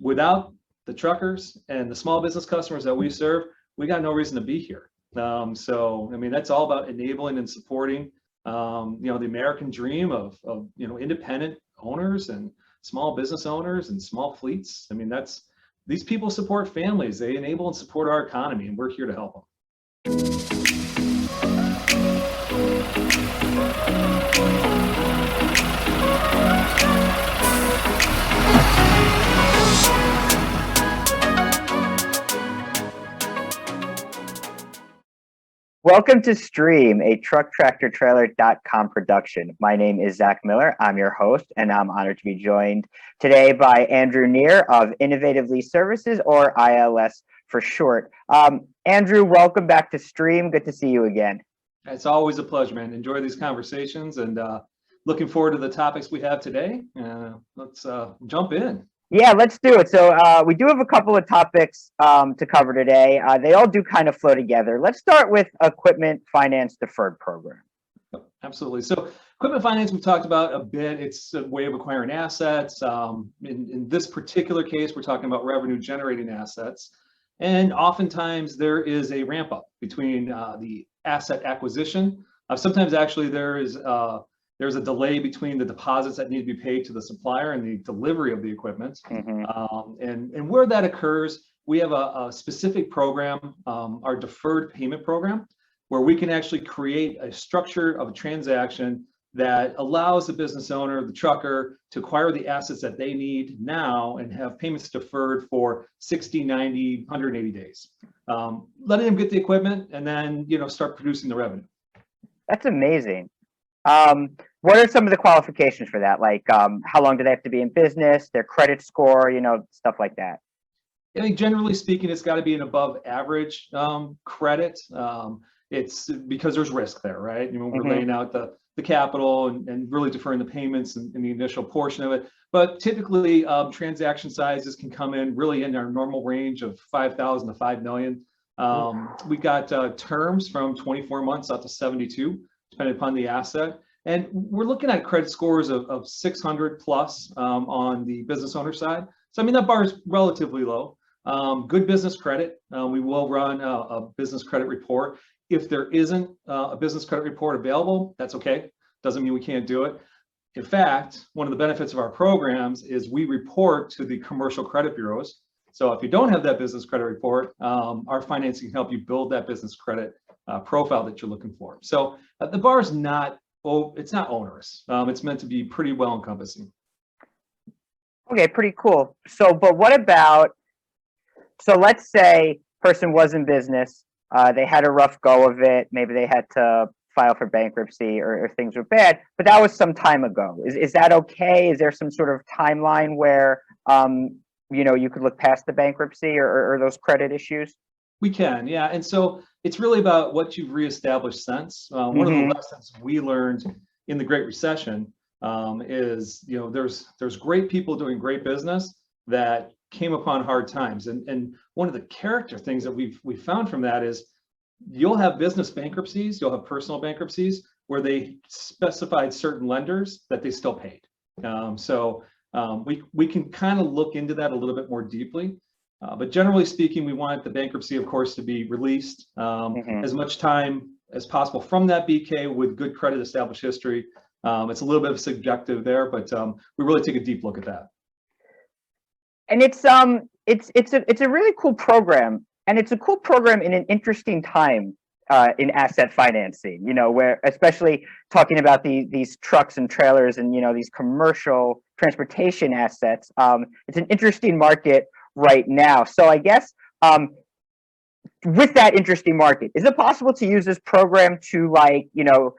without the truckers and the small business customers that we serve, we got no reason to be here. So, I mean, that's all about enabling and supporting, the American dream of independent owners and small business owners and small fleets. I mean, these people support families. They enable and support our economy, and we're here to help them. Welcome to Stream, a trucktractortrailer.com production. My name is Zach Miller. I'm your host, and I'm honored to be joined today by Andrew Neer of Innovative Lease Services, or ILS for short. Andrew, welcome back to Stream. Good to see you again. It's always a pleasure, man. Enjoy these conversations, and looking forward to the topics we have today. Let's jump in. Yeah, let's do it. So we do have a couple of topics to cover today. They all do kind of flow together. Let's start with equipment finance deferred program. Absolutely. So equipment finance, we've talked about a bit. It's a way of acquiring assets. In this particular case, we're talking about revenue generating assets. And oftentimes there is a ramp up between the asset acquisition. Sometimes actually there's a delay between the deposits that need to be paid to the supplier and the delivery of the equipment. And where that occurs, we have a specific program, our deferred payment program, where we can actually create a structure of a transaction that allows the business owner, the trucker, to acquire the assets that they need now and have payments deferred for 60, 90, 180 days. Letting them get the equipment and then start producing the revenue. That's amazing. What are some of the qualifications for that? Like, how long do they have to be in business, their credit score, stuff like that? I think generally speaking, it's got to be an above average credit. It's because there's risk there, right? We're laying out the capital and really deferring the payments in the initial portion of it. But typically, transaction sizes can come in really in our normal range of 5,000 to 5 million. We got terms from 24 months up to 72, depending upon the asset. And we're looking at credit scores of 600 plus on the business owner side. So, I mean, that bar is relatively low. Good business credit. We will run a business credit report. If there isn't a business credit report available, that's okay. Doesn't mean we can't do it. In fact, one of the benefits of our programs is we report to the commercial credit bureaus. So if you don't have that business credit report, our financing can help you build that business credit profile that you're looking for. So the bar is it's not onerous. It's meant to be pretty well encompassing. Okay, pretty cool. So, but what about, so let's say person was in business, they had a rough go of it, maybe they had to file for bankruptcy or things were bad, but that was some time ago. Is that okay? Is there some sort of timeline where, you could look past the bankruptcy or those credit issues? We can, yeah. And so it's really about what you've reestablished since. One of the lessons we learned in the Great Recession is, there's great people doing great business that came upon hard times. And one of the character things that we've found from that is you'll have business bankruptcies, you'll have personal bankruptcies where they specified certain lenders that they still paid. We can kind of look into that a little bit more deeply. But generally speaking, we want the bankruptcy, of course, to be released as much time as possible from that BK with good credit established history. It's a little bit of subjective there, but we really take a deep look at that. And it's a really cool program, and it's a cool program in an interesting time in asset financing. Where especially talking about these trucks and trailers and these commercial transportation assets. It's an interesting market right now. So I guess with that interesting market, is it possible to use this program to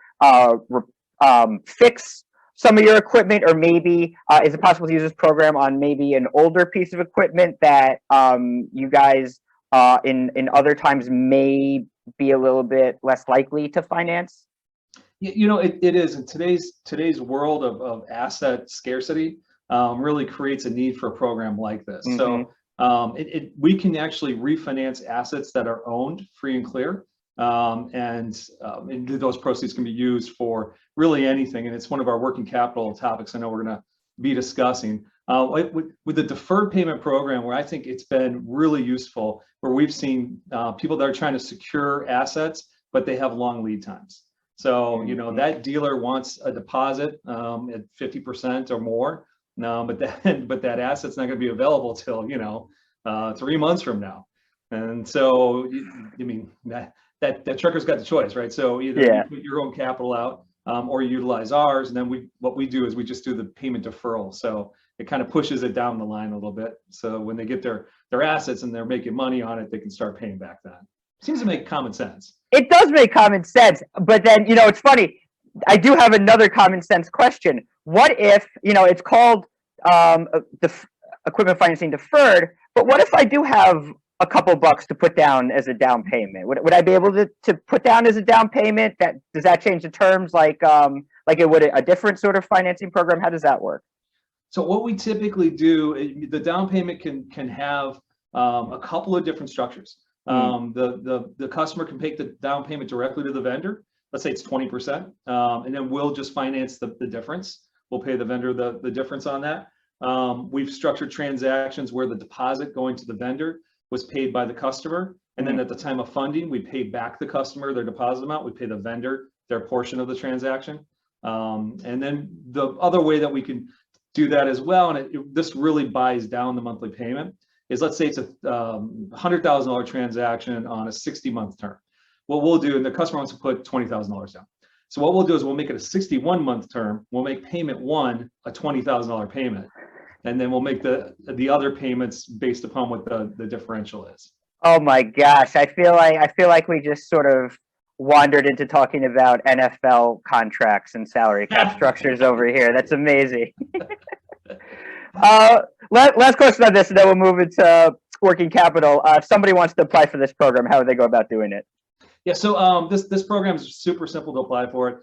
fix some of your equipment, or maybe is it possible to use this program on maybe an older piece of equipment that you guys in other times may be a little bit less likely to finance? It is. In today's world of asset scarcity, really creates a need for a program like this. So we can actually refinance assets that are owned free and clear, and those proceeds can be used for really anything. And it's one of our working capital topics I know we're going to be discussing. With the deferred payment program, where I think it's been really useful, where we've seen people that are trying to secure assets, but they have long lead times. So, that dealer wants a deposit at 50% or more, but that asset's not going to be available till 3 months from now. And so, that trucker's got the choice, right? So either you put your own capital out, or you utilize ours, and then what we do is we just do the payment deferral. So it kind of pushes it down the line a little bit. So when they get their assets and they're making money on it, they can start paying back that. Seems to make common sense. It does make common sense, but then it's funny. I do have another common sense question. What if it's called the equipment financing deferred, but what if I do have a couple bucks to put down as a down payment? Would I be able to put down as a down payment? Does that change the terms like it would a different sort of financing program? How does that work? So what we typically do, the down payment can have a couple of different structures. The customer can pay the down payment directly to the vendor. Let's say it's 20%, and then we'll just finance the difference. We'll pay the vendor the difference on that. We've structured transactions where the deposit going to the vendor was paid by the customer, and then at the time of funding, we pay back the customer their deposit amount. We pay the vendor their portion of the transaction. And then the other way that we can do that as well, and this really buys down the monthly payment, is let's say it's a $100,000 transaction on a 60-month term. What we'll do, and the customer wants to put $20,000 down. So what we'll do is we'll make it a 61-month term. We'll make payment one a $20,000 payment, and then we'll make the other payments based upon what the differential is. Oh my gosh, I feel like we just sort of wandered into talking about NFL contracts and salary cap structures over here. That's amazing. Last question on this, and then we'll move into working capital. If somebody wants to apply for this program, how would they go about doing it? Yeah, so this program is super simple to apply for it.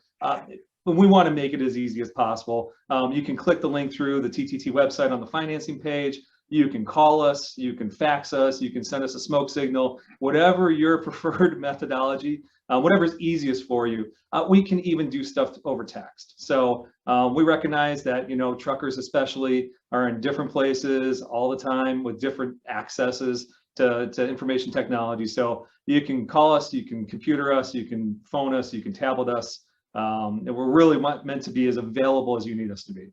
We want to make it as easy as possible. You can click the link through the TTT website on the financing page. You can call us, you can fax us, you can send us a smoke signal, whatever your preferred methodology, whatever is easiest for you. We can even do stuff over text. So we recognize that, truckers especially are in different places all the time with different accesses to information technology. So you can call us, you can computer us, you can phone us, you can tablet us. And we're really meant to be as available as you need us to be.